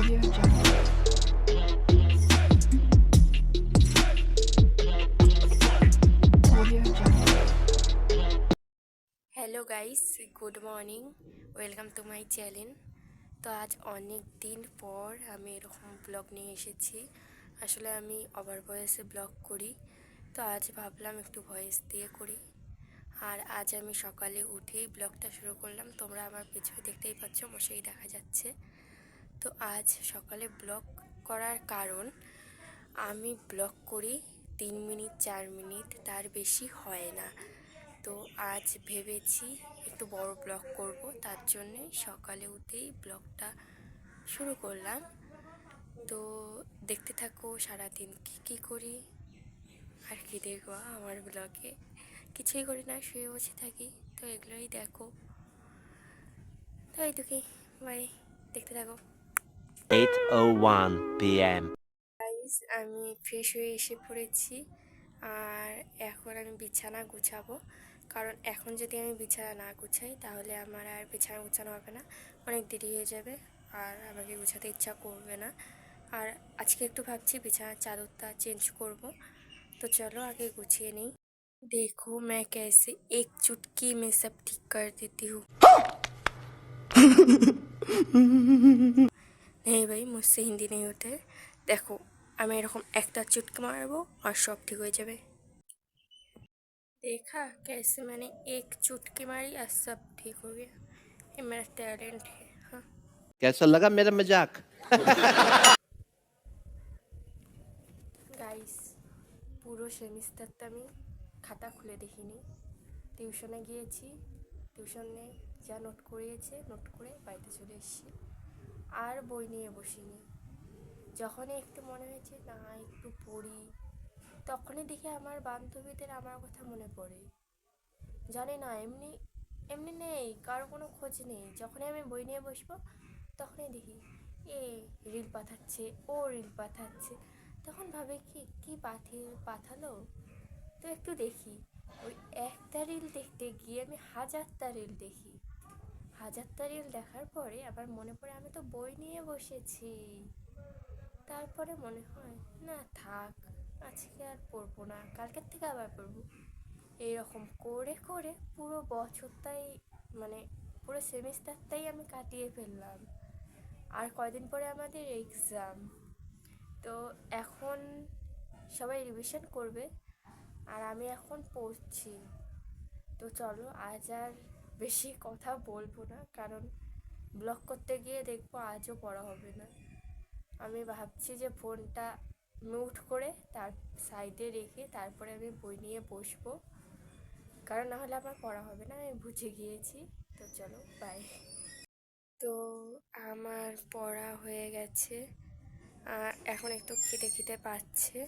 Hello guys, good morning, welcome to my channel. তো আজ অনেক দিন পর আমি এরকম ব্লগ নিয়ে এসেছি। আসলে আমি ওভার ভয়েসে ব্লগ করি, তো আজ ভাবলাম একটু ভয়েস দিয়ে করি। আর আজ আমি সকালে উঠেই ব্লগটা শুরু করলাম। তোমরা আমার পেছনে দেখতেই পাচ্ছ, বসেই দেখা যাচ্ছে। তো আজ সকালে ব্লগ করার কারণ, আমি ব্লগ করি 3 মিনিট 4 মিনিট, তার বেশি হয় না। তো আজ ভেবেছি একটু বড় ব্লগ করব, তার জন্যে সকালে উঠেই ব্লগটা শুরু করলাম। তো দেখতে থাকো সারাদিন কী করি আর কি দেখবো। আমার ব্লগে কিছুই করি না, শুয়ে বসে থাকি, তো এগুলোই দেখো। তো এই তো কি, বাই, দেখতে থাকো। 8:01 p.m. গাইস, আমি ফ্রেশ হয়ে এসে পড়েছি আর এখন আমি বিছানা গুছাবো। কারণ এখন যদি আমি বিছানা না গুছাই তাহলে আমার আর বিছানা গুছানো হবে না, অনেক দেরি হয়ে যাবে আর আমাকে গুছাতে ইচ্ছা করবে না। আর আজকে একটু ভাবছি বিছানার চাদরটা চেঞ্জ করব। তো চলো আগে গুছিয়ে নিই। देखो मैं कैसे एक चुटकी में सब ठीक कर देती हूँ। नहीं भाई, मुझसे हिंदी नहीं होते। देखो, আমি এরকম একটা চুটকি মারবো আর সব ঠিক হয়ে যাবে। देखा कैसे मैंने एक चुटकी मारी और सब ठीक हो गया। ये मेरा टैलेंट है। हाँ कैसा लगा मेरा मजाक? গাইস, পুরো সেমিস্টারটা আমি খাতা খুলে দেখিনি। টিউশনে গিয়েছি, টিউশনে যা নোট করিয়েছে নোট করে বাড়িতে চলে এসেছি, আর বই নিয়ে বসিনি। যখনই একটু মনে হয়েছে না একটু পড়ি, তখনই দেখি আমার বান্ধবীদের আমার কথা মনে পড়ে। জানি না, এমনি এমনি নেই, কারো কোনো খোঁজ নেই। যখনই আমি বই নিয়ে বসবো তখনই দেখি এ রিল পাঠাচ্ছে, ও রিল পাঠাচ্ছে। তখন ভাবে কি কি পাঠালো, তো একটু দেখি। ওই একটা রিল দেখতে গিয়ে আমি হাজারটা রিল দেখি। হাজারটা রিল দেখার পরে আবার মনে পড়ে আমি তো বই নিয়ে বসেছি। তারপরে মনে হয় না থাক, আজকে আর পড়বো না, কালকের থেকে আবার পড়বো। এইরকম করে করে পুরো বছরটাই, মানে পুরো সেমিস্টারটাই আমি কাটিয়ে ফেললাম। আর কয়দিন পরে আমাদের এক্সাম। তো এখন সবাই রিভিশন করবে আর আমি এখন পড়ছি। তো চলো আজ আর বেশি কথা বলবো না, কারণ ব্লগ করতে গিয়ে দেখবো আজও পড়া হবে না। আমি ভাবছি যে ফোনটা মিউট করে তার সাইডে রেখে তারপরে আমি বই নিয়ে বসবো, কারণ না হলে আমার পড়া হবে না, আমি বুঝে গিয়েছি। তো চলো বাই। তো আমার পড়া হয়ে গেছে আর এখন একটু খিদে খিদে পাচ্ছে,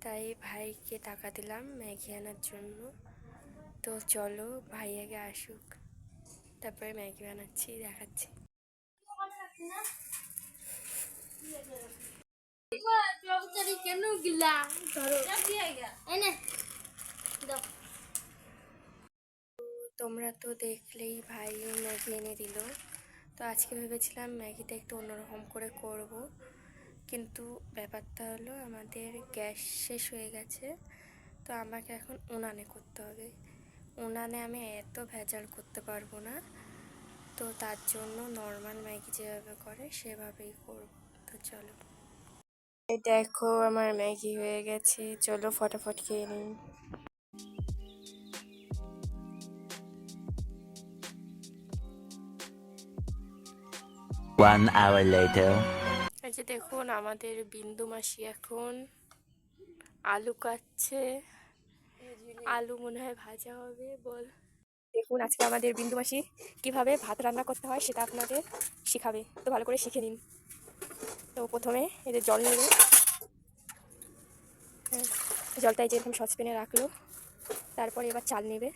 তাই ভাইকে টাকা দিলাম ম্যাগি আনার জন্য। তো চলো ভাই আগে আসুক, তারপরে ম্যাগি বানাচ্ছি, দেখাচ্ছি। তোমরা তো দেখলেই ভাই ম্যাগি এনে দিল। তো আজকে ভেবেছিলাম ম্যাগিটা একটু অন্যরকম করে করব, কিন্তু ব্যাপারটা হলো আমাদের গ্যাস শেষ হয়ে গেছে। তো আমাকে এখন উনানে করতে হবে। উনানে আমি এত ভেজাল করতে পারবো না, তো তার জন্য নর্মাল ম্যাগি যেভাবে করে সেভাবেই করব। তো চলো, এই দেখো আমার ম্যাগি হয়ে গেছে, চলো ফটাফট খেয়ে নিই। 1 hour later. এই যে দেখুন আমাদের বিন্দু মাসি এখন আলু কাটছে। আলু মনে হয় ভাজা হবে, বল। দেখুন আজকে আমাদের বিন্দু মাসি কীভাবে ভাত রান্না করতে হয় সেটা আপনাদের শিখাবে, তো ভালো করে শিখে নিন। তো প্রথমে এদের জল নেবে, জলটা এই যে এরকম সসপ্যানে রাখলো, তারপরে এবার চাল নেবে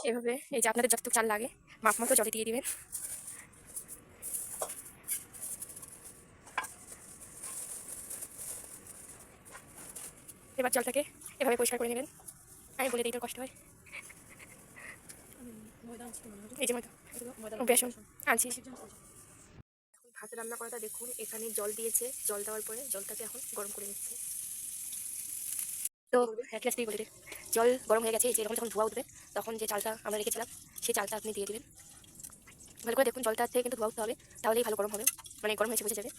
এভাবে। এই যে আপনাদের যতটুকু চাল লাগে মাপ মতো জলে দিয়ে দিবেন। এবার জলটাকে এভাবে পরিষ্কার করে নেবেন। আমি বলে দিই, তোর কষ্ট হয়। এই যে ময়দা, বেসন, আনছি। ভাত রান্না করাটা দেখুন, এখানে জল দিয়েছে, জল দেওয়ার পরে জলটাকে এখন গরম করে নিচ্ছে। তো এক গ্লাস বলে জল গরম হয়ে গেছে, এই যে এরকম যখন ধোয়া উঠবে তখন যে চালটা আমরা রেখেছিলাম সেই চালটা আপনি দিয়ে দেবেন। ভালো করে দেখুন, জলটা থেকে কিন্তু ধোয়া উঠতে হবে, তাহলেই ভালো গরম হবে, মানে গরম হয়েছে বুঝে যাবে।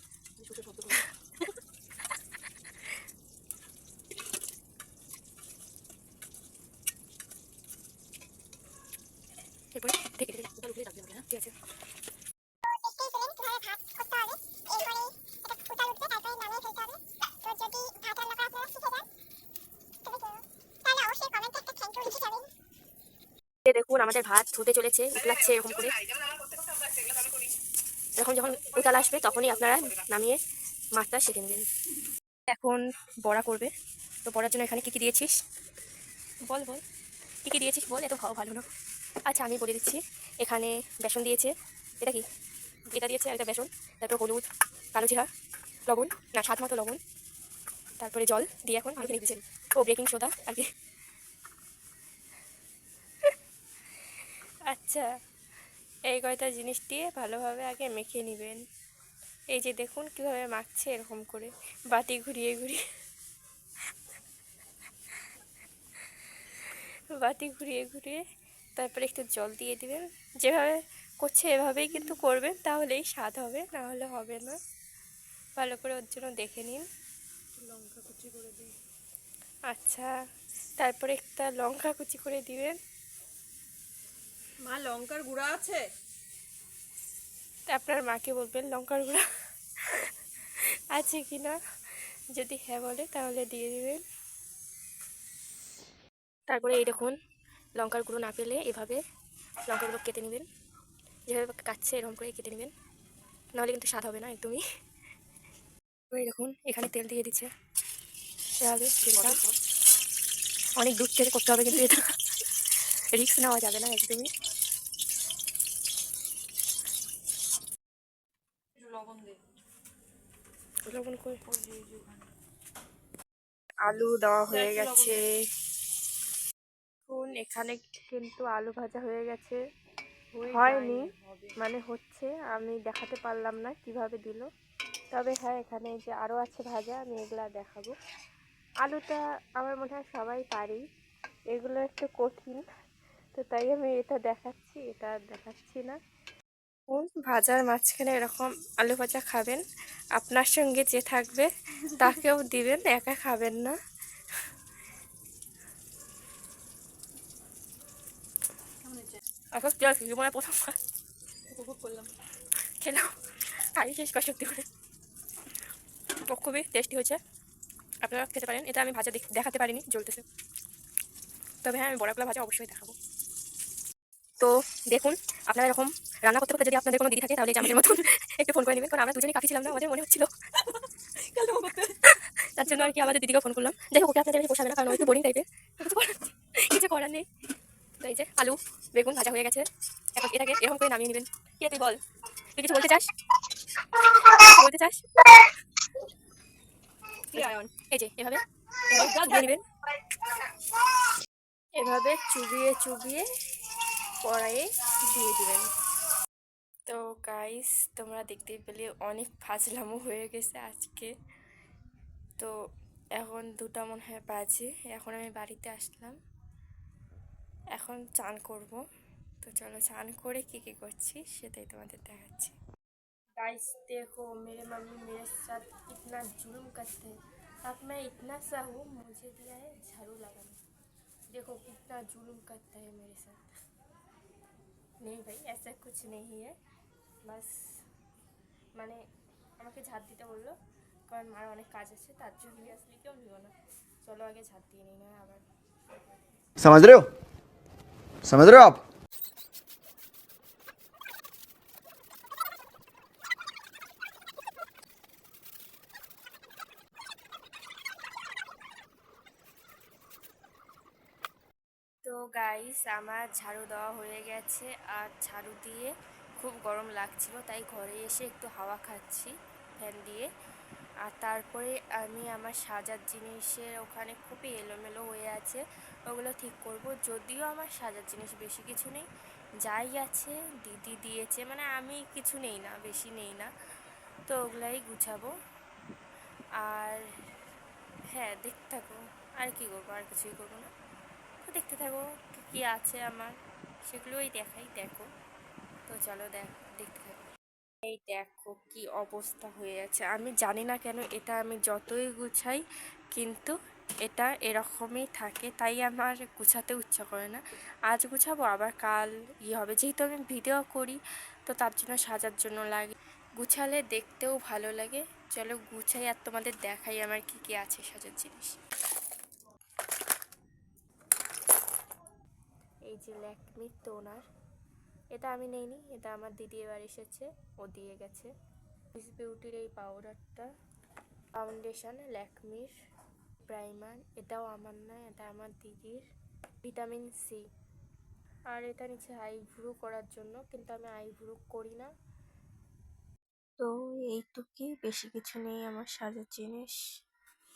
এরপরে ঢেকে দেবেন, ঠিক আছে। দেখুন আমাদের ভাত হতে চলেছে, উতলাচ্ছে এরকম করে। এখন যখন উতাল আসবে তখনই আপনারা নামিয়ে মাছটা শিখে নেবেন। এখন বড়া করবে, তো বড়ার জন্য এখানে কী কী দিয়েছিস বল বল, কী কী দিয়েছিস বল, এত ভালো না। আচ্ছা আমি বলে দিচ্ছি, এখানে বেসন দিয়েছে, এটা কি, এটা দিয়েছে একটা বেসন, তারপর হলুদ, কালো জিরা, লবণ, না স্বাদ মতো লবণ, তারপরে জল দিয়ে এখন মেখে নিচ্ছে, ও বেকিং সোডা আর কি। আচ্ছা, এই কয়টা জিনিস দিয়ে ভালোভাবে আগে মেখে নেবেন। এই যে দেখুন কীভাবে মাখছে, এরকম করে বাটি ঘুরিয়ে ঘুরিয়ে, বাটি ঘুরিয়ে ঘুরিয়ে, তারপরে একটু জল দিয়ে দিবেন। যেভাবে করছে এভাবেই কিন্তু করবেন, তাহলেই স্বাদ হবে, না হলে হবে না। ভালো করে ওর জন্য দেখে নিন। লঙ্কা কুচি করে দিন। আচ্ছা, তারপরে একটা লঙ্কা কুচি করে দিবেন। মা লঙ্কার গুঁড়া আছে? আপনার মাকে বলবেন লঙ্কার গুঁড়া আছে কি না, যদি হ্যাঁ বলে তাহলে দিয়ে দিবেন। তারপরে এই দেখুন, লঙ্কার গুঁড়ো না পেলে এভাবে লঙ্কাগুলো কেটে নেবেন, যেভাবে কাটছে এরকম করে কেটে নেবেন, নাহলে কিন্তু স্বাদ হবে না একদমই। এই দেখুন এখানে তেল দিয়ে দিচ্ছে, এভাবে তেলটা অনেক দূর থেকে করতে হবে, কিন্তু এটা রিস্ক নেওয়া যাবে না একদমই। লবণ দে। লবণ করে আলু দেওয়া হয়ে গেছে। এখন এখানে কিন্তু আলু ভাজা হয়ে গেছে, হয়নি মানে হচ্ছে, আমি দেখাতে পারলাম না কিভাবে দিল, তবে হ্যাঁ এখানে যে আরও আছে ভাজা, আমি এগুলা দেখাবো। আলুটা আমার মনে হয় সবাই পারি, এগুলো একটু কঠিন, তো তাই আমি এটা দেখাচ্ছি, এটা দেখাচ্ছি না। ভাজার মাঝখানে এরকম আলু ভাজা খাবেন, আপনার সঙ্গে যে থাকবে তাকেও দিবেন, একা খাবেন না। এখন কি আর জীবনে প্রথমবার উপভোগ করলাম। খেলাম, খাই শেষ করা সত্যি করে খুবই টেস্টি হয়েছে, আপনারা খেতে পারেন। এটা আমি ভাজা দেখাতে পারিনি, জ্বলতেছে, তবে হ্যাঁ আমি বড়াগুলো ভাজা অবশ্যই দেখাবো। তো দেখুন, আপনারা এরকম রান্না করতে করতে যদি আপনাদের কোনো দিদি থাকে তাহলে আমাদের মতন একটু ফোন করে নেবেন, কারণ আমরা দুজনেই কাকি ছিলাম না, আমাদের মনে হচ্ছিল, তার জন্য আর কি আমাদের দিদিকে ফোন করলাম। যাই হোক, ওকে আপনাদের পোষাবে না, কারণ ওই একটু বোরিং টাইপের, কিছু করার নেই। তো এই যে আলু বেগুন ভাজা হয়ে গেছে, এখন এটাকে এরকম করে নামিয়ে নেবেন। কে তুই বল, তুই কিছু বলতে চাস, বলতে চাস? এই যে এভাবে চুবিয়ে নেবেন, এভাবে চুবিয়ে চুবিয়ে কড়াইয়ে দিয়ে দিবেন। তো গাইস, তোমরা দেখতেই পেলে অনেক ফাজলামো হয়ে গেছে আজকে। তো এখন 2টা মনে হয় বাজে, এখন আমি বাড়িতে আসলাম, এখন চান করব। তো চলো চান করে কী কী করছি সেটাই তোমাদের দেখাচ্ছি। गाइस देखो, मेरे मम्मी मेरे साथ इतना जुल्म करते हैं, अब मैं इतना सा हूँ, मुझे दिया है झाड़ू लगाने। देखो कितना जुल्म करता है मेरे साथ। नहीं भाई ऐसा कुछ नहीं है, বাস মানে আমাকে ঝাড় দিতে বললো, কারণ মার অনেক কাজ আছে, তার জন্য আসলে কেউ নিও না। চলো আগে ঝাড় দিয়ে নিই, না আবার। समझ रहे हो, समझ रहे हो आप। তো গাইস আমার ঝাড়ু দেওয়া হয়ে গেছে, আর ঝাড়ু দিয়ে খুব গরম লাগছিল, তাই ঘরে এসে একটু হাওয়া খাচ্ছি ফ্যান দিয়ে। আর তারপরে আমি আমার সাজার জিনিসের ওখানে খুবই এলোমেলো হয়ে আছে, ওগুলো ঠিক করব। যদিও আমার সাজার জিনিস বেশি কিছু নেই, যাই আছে দিদি দিয়েছে, মানে আমি কিছু নেই না, বেশি নেই না, তো ওগুলাই গুছাবো। আর হ্যাঁ, দেখতে থাকো। আর কি করবো, আর কিছুই করবো না, তো দেখতে থাকো কী কী আছে আমার, সেগুলোই দেখাই, দেখো। তো চলো দেখতে থাকো। এই দেখো কি অবস্থা হয়ে আছে, আমি জানি না কেন এটা আমি যতই গুছাই কিন্তু এটা এরকমই থাকে, তাই আমার গুছাতে ইচ্ছা করে না। আজ গুছাবো আবার কাল হবে, যেহেতু আমি ভিডিও করি তো তার জন্য সাজার জন্য লাগে, গুছালে দেখতেও ভালো লাগে। চলো গুছাই আর তোমাদের দেখাই আমার কি কি আছে সাজার জিনিস। এই যে ল্যাকমি টোনার, এটা আমি নেইনি, এটা আমার দিদি এবার এসেছে, ও দিয়ে গেছে। সুইস বিউটির এই পাউডারটা, ফাউন্ডেশন ল্যাকমির, প্রাইমার, এটাও আমার না, এটা আমার দিদির, ভিটামিন সি। আর এটা নিচে আইব্রো করার জন্য, কিন্তু আমি আইব্রো করি না। তো এইটুকুই, বেশি কিছু নেই আমার সাজার জিনিস।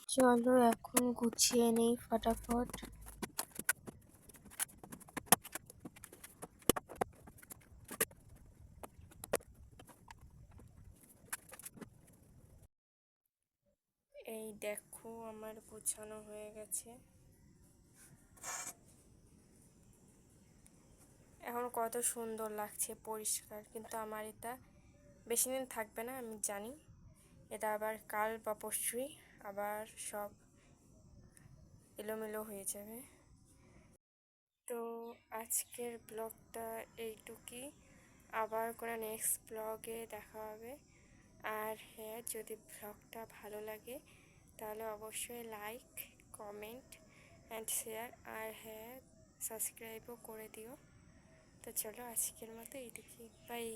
চলো এখন গুছিয়ে নেই ফটাফট। এই দেখো আমার গোছানো হয়ে গেছে। এখন কত সুন্দর লাগছে পরিষ্কার, কিন্তু আমার এটা বেশি দিন থাকবে না আমি জানি, এটা আবার কাল বা পরশুই আবার সব এলোমেলো হয়ে যাবে। তো আজকের ব্লগটা এইটুকুই, আবার কোনো নেক্সট ব্লগে দেখা হবে। আর হ্যাঁ, যদি ব্লগটা ভালো লাগে তাহলে অবশ্যই লাইক, কমেন্ট অ্যান্ড শেয়ার, আর হ্যাঁ সাবস্ক্রাইবও করে দিও। তো চলো আজকের মতো এইটুকুই, বাই।